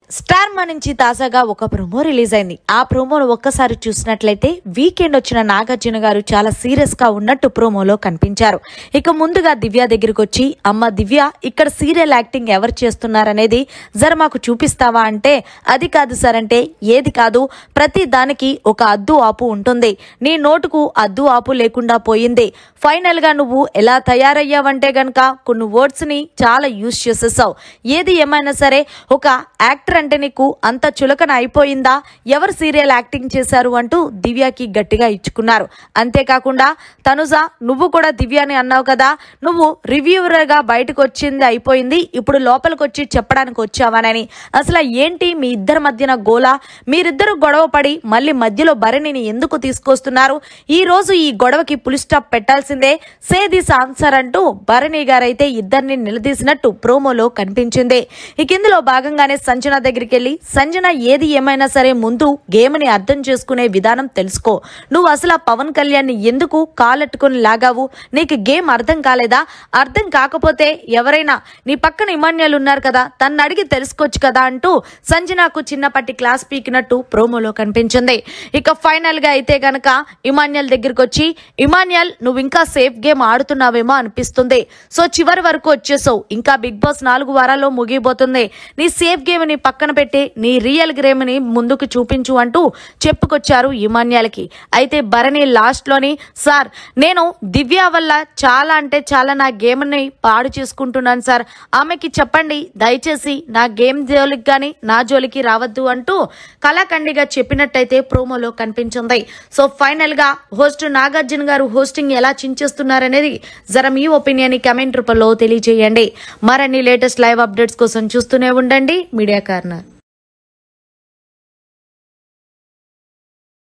Star మా నుంచి తాజాగా ఒక ప్రోమో రిలీజ్ అయింది. ఆ ప్రోమోను ఒక్కసారి చూసినట్లయితే వీకెండ్ వచ్చిన నాగార్జున గారు చాలా సీరియస్ గా ఉన్నట్టు ప్రోమోలో కనిపించారు. ఇక ముందుగా దివ్య దగ్గరికి వచ్చి, అమ్మ దివ్య, ఇక్కడ సీరియల్ యాక్టింగ్ ఎవరు చేస్తున్నారనేది జర మాకు చూపిస్తావా అంటే, అది కాదు సార్ అంటే, ఏది కాదు, ప్రతి దానికి ఒక అద్దు ఆపు ఉంటుంది, నీ నోటుకు అద్దు ఆపు లేకుండా పోయింది, ఫైనల్ గా నువ్వు ఎలా తయారయ్యావంటే గనక కొన్ని వర్డ్స్ ని చాలా యూజ్ చేసేసావు, ఏది ఏమైనా సరే ఒక యాక్టర్ అంటే నీకు అంత చులకన అయిపోయిందా, ఎవరు సీరియల్ యాక్టింగ్ చేశారు అంటూ దివ్యకి గట్టిగా ఇచ్చుకున్నారు. అంతేకాకుండా తనుజ, నువ్వు కూడా దివ్యాని అన్నావు కదా, నువ్వు రివ్యూవర్ గా బయటకు వచ్చింది అయిపోయింది, ఇప్పుడు లోపలికి వచ్చి చెప్పడానికి వచ్చావానని, అసలు ఏంటి మీ ఇద్దరి మధ్యన గోలా, మీరిద్దరు గొడవ పడి మళ్ళీ మధ్యలో భరణిని ఎందుకు తీసుకొస్తున్నారు, ఈ రోజు ఈ గొడవకి పులి స్టాప్ పెట్టాల్సిందే, సే దిస్ ఆన్సర్ అంటూ భరణి గారైతే ఇద్దరిని నిలదీసినట్టు ప్రోమోలో కనిపించింది. ఇక ఇందులో భాగంగానే సంజన దగ్గరికి వెళ్ళి, సంజన ఏది ఏమైనా సరే ముందు గేమ్ ని అర్థం చేసుకునే విధానం తెలుసుకో, నువ్వు అసలు పవన్ కళ్యాణ్ ని ఎందుకు కాలెట్టుకుని లాగావు, నీకు గేమ్ అర్థం కాలేదా, అర్థం కాకపోతే ఎవరైనా నీ పక్కన ఇమాన్యుల్ ఉన్నారు కదా, తన్ను అడిగి తెలుసుకోవచ్చు కదా అంటూ సంజనకు చిన్నపట్టి క్లాస్ పీకినట్టు ప్రోమోలో కనిపించింది. ఇక ఫైనల్ గా అయితే గనక ఇమాన్యుల్ దగ్గరికి వచ్చి, ఇమాన్యుల్ నువ్వు ఇంకా సేఫ్ గేమ్ ఆడుతున్నావేమో అనిపిస్తుంది, సో చివరి వరకు వచ్చేసావు, ఇంకా బిగ్ బాస్ 4 వారాల్లో ముగిపోతుంది, నీ సేఫ్ గేమ్ ని పక్కన పెట్టి నీ రియల్ గేమ్ ని ముందుకు చూపించు అంటూ చెప్పుకొచ్చారు ఇమాన్యుల్కి. అయితే భరణి లాస్ట్ లోని, సార్ నేను దివ్య వల్ల చాలా అంటే చాలా నా గేమ్ ని పాడు చేసుకుంటున్నాను సార్, ఆమెకి చెప్పండి దయచేసి నా గేమ్ జోలికి గాని నా జోలికి రావద్దు అంటూ కళాఖండిగా చెప్పినట్టయితే ప్రోమోలో కనిపించింది. సో ఫైనల్ గా హోస్ట్ నాగార్జున గారు హోస్టింగ్ ఎలా చించేస్తున్నారనేది జర మీ ఒపీనియన్ కమెంట్ రూపంలో తెలియజేయండి. మరిన్ని లేటెస్ట్ లైవ్ అప్డేట్స్ కోసం చూస్తూనే ఉండండి మీడియా కార్నర్.